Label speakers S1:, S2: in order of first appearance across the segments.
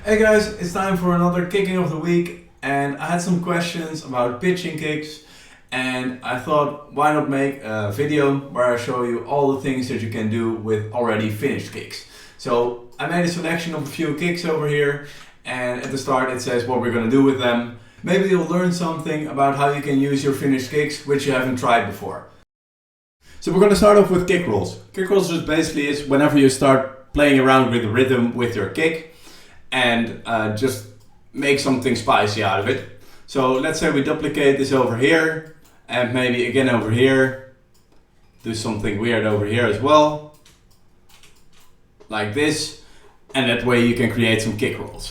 S1: Hey guys, it's time for another kicking of the week, and I had some questions about pitching kicks, and I thought why not make a video where I show you all the things that you can do with already finished kicks. So I made a selection of a few kicks over here, and at the start it says what we're going to do with them. Maybe you'll learn something about how you can use your finished kicks which you haven't tried before. So we're going to start off with Kickrolls. Kickrolls just basically is whenever you start playing around with the rhythm with your kick and just make something spicy out of it. So let's say we duplicate this over here and maybe again over here. Do something weird over here as well. Like this. And that way you can create some kick rolls.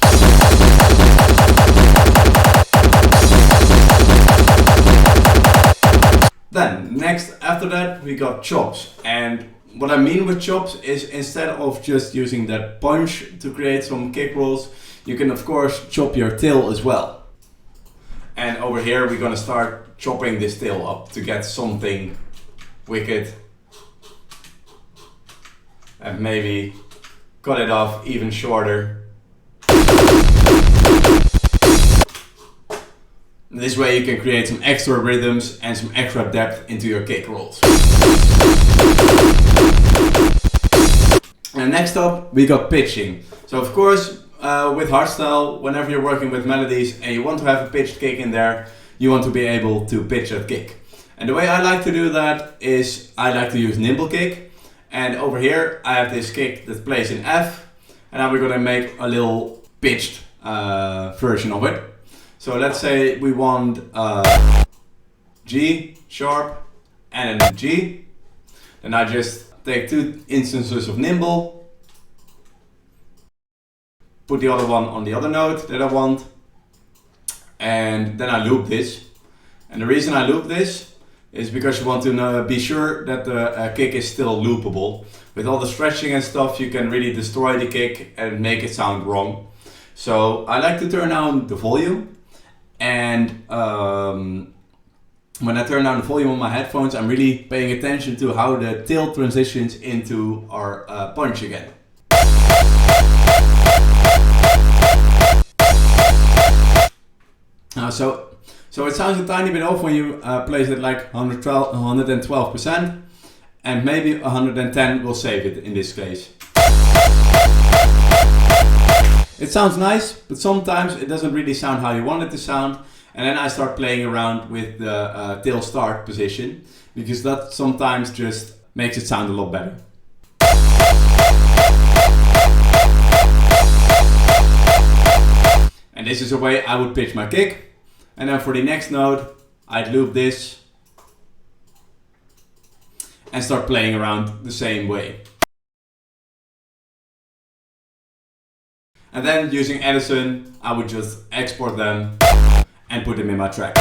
S1: Then next after that we got chops, and what I mean with chops is instead of just using that punch to create some kick rolls, you can of course chop your tail as well. And over here we're gonna start chopping this tail up to get something wicked. And maybe cut it off even shorter. This way you can create some extra rhythms and some extra depth into your kick rolls. And next up we got pitching. So of course with hardstyle, whenever you're working with melodies and you want to have a pitched kick in there, you want to be able to pitch that kick. And the way I like to do that is I like to use nimble kick. And over here I have this kick that plays in F, and now we're gonna make a little pitched version of it. So let's say we want G sharp and a G. Then I just take two instances of nimble, put the other one on the other note that I want, and then I loop this. And the reason I loop this is because you want to be sure that the kick is still loopable. With all the stretching and stuff, you can really destroy the kick and make it sound wrong. So I like to turn down the volume, and when I turn down the volume on my headphones, I'm really paying attention to how the tail transitions into our punch again. So it sounds a tiny bit off when you place it like 112%, and maybe 110 will save it in this case. It sounds nice, but sometimes it doesn't really sound how you want it to sound. And then I start playing around with the tail start position, because that sometimes just makes it sound a lot better. And this is a way I would pitch my kick. And then for the next note, I'd loop this and start playing around the same way. And then using Edison, I would just export them and put them in my track.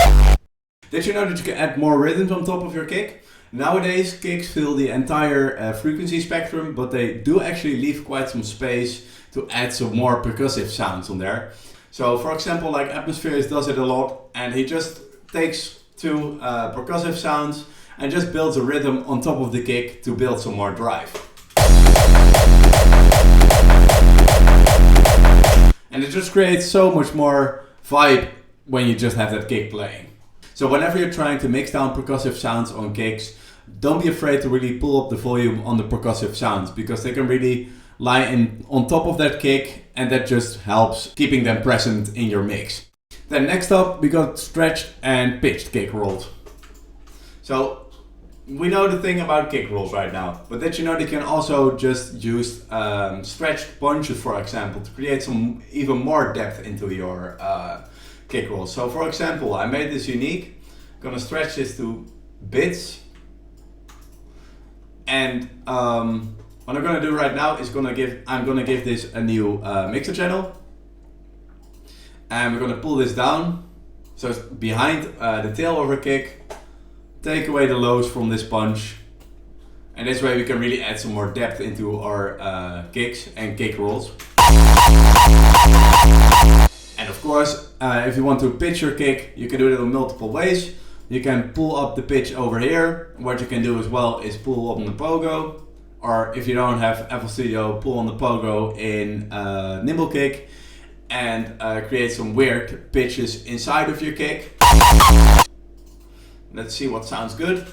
S1: Did you know that you can add more rhythms on top of your kick? Nowadays kicks fill the entire frequency spectrum, but they do actually leave quite some space to add some more percussive sounds on there. So for example, like Atmospheres does it a lot, and he just takes two percussive sounds and just builds a rhythm on top of the kick to build some more drive. And it just creates so much more vibe when you just have that kick playing. So whenever you're trying to mix down percussive sounds on kicks, don't be afraid to really pull up the volume on the percussive sounds, because they can really lie on top of that kick, and that just helps keeping them present in your mix. Then next up we got stretched and pitched kick rolls. So we know the thing about kick rolls right now, but did you know they can also just use stretched punches, for example, to create some even more depth into your kick rolls. So for example, I made this unique. I'm gonna stretch this to bits, and what I'm gonna do right now is I'm gonna give this a new mixer channel, and we're gonna pull this down so it's behind the tail of our kick. Take away the lows from this punch, and this way we can really add some more depth into our kicks and kick rolls. And of course, if you want to pitch your kick, you can do it in multiple ways. You can pull up the pitch over here. What you can do as well is pull up on the pogo, or if you don't have FL Studio, pull on the pogo in nimble kick. and create some weird pitches inside of your kick. Let's see what sounds good.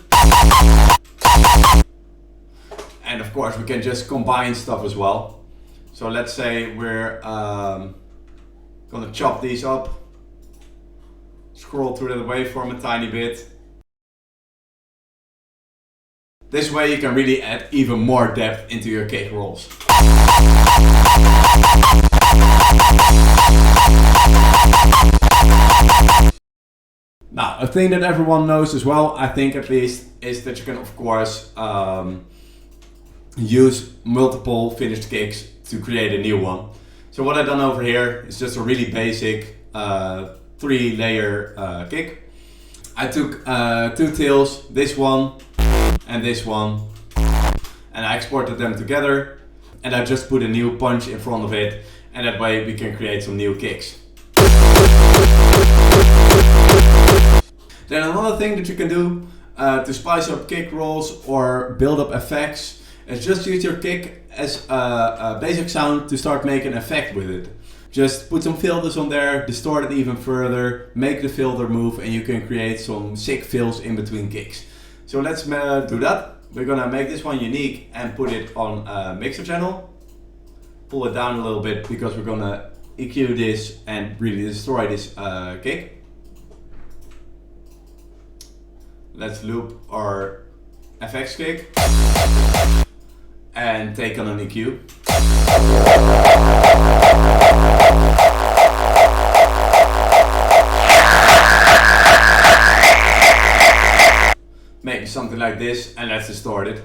S1: And of course we can just combine stuff as well. So let's say we're gonna chop these up, scroll through the waveform a tiny bit. This way you can really add even more depth into your kick rolls. Now, a thing that everyone knows as well, I think at least, is that you can of course use multiple finished kicks to create a new one. So what I've done over here is just a really basic 3-layer kick. I took 2 tails, this one and this one, and I exported them together, and I just put a new punch in front of it, and that way we can create some new kicks. Then another thing that you can do to spice up kick rolls or build up effects is just use your kick as a basic sound to start making an effect with it. Just put some filters on there, distort it even further, make the filter move, and you can create some sick fills in between kicks. So let's do that. We're gonna make this one unique and put it on a mixer channel. Pull it down a little bit because we're gonna EQ this and really destroy this kick. Let's loop our FX kick and take on an EQ. Maybe something like this, and let's distort it.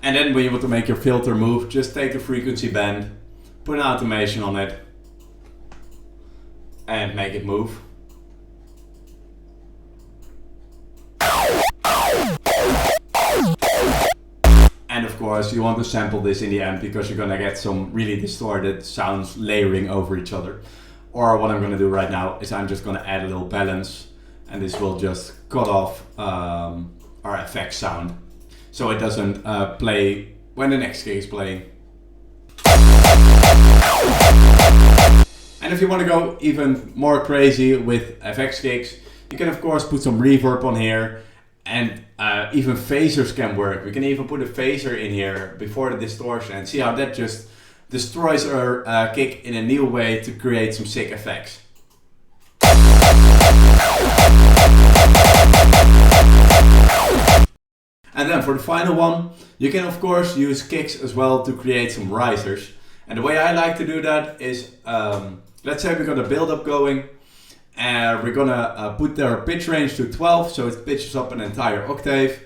S1: And then when you want to make your filter move, just take the frequency band, put an automation on it, and make it move. And of course you want to sample this in the end because you're gonna get some really distorted sounds layering over each other. Or what I'm gonna do right now is I'm just gonna add a little balance, and this will just cut off our effect sound, so it doesn't play when the next kick is playing. And if you want to go even more crazy with FX kicks, you can of course put some reverb on here, and even phasers can work. We can even put a phaser in here before the distortion and see how that just destroys our kick in a new way to create some sick effects. And then for the final one, you can of course use kicks as well to create some risers. And the way I like to do that is, let's say we're gonna build up going, and we're gonna put our pitch range to 12, so it pitches up an entire octave,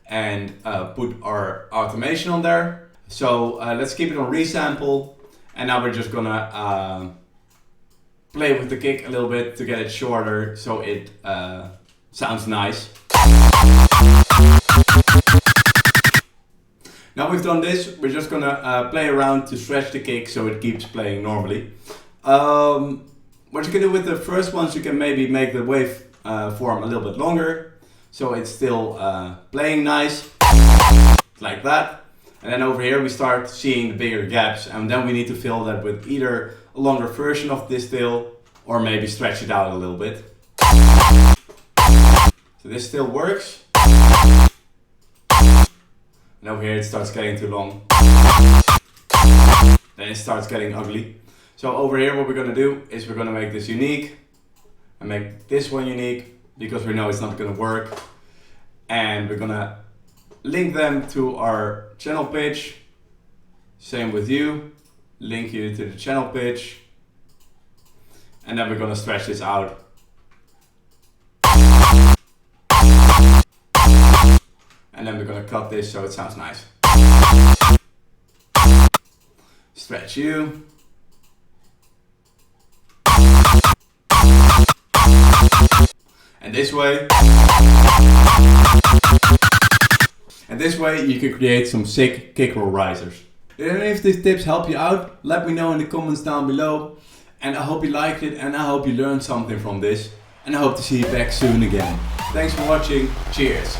S1: and put our automation on there. So let's keep it on resample, and now we're just gonna play with the kick a little bit to get it shorter, so it sounds nice. Now we've done this, we're just gonna play around to stretch the kick so it keeps playing normally. What you can do with the first ones, you can maybe make the wave form a little bit longer, so it's still playing nice, like that. And then over here we start seeing the bigger gaps, and then we need to fill that with either a longer version of this tail or maybe stretch it out a little bit. So this still works. And over here it starts getting too long. Then it starts getting ugly. So over here what we're going to do is we're going to make this unique and make this one unique because we know it's not going to work. And we're going to link them to our channel pitch. Same with you. Link you to the channel pitch. And then we're going to stretch this out. And then we're going to cut this so it sounds nice. Stretch you. And this way. And this way you can create some sick kick roll risers. If these tips help you out, let me know in the comments down below. and I hope you liked it, and I hope you learned something from this, and I hope to see you back soon again. Thanks for watching, cheers!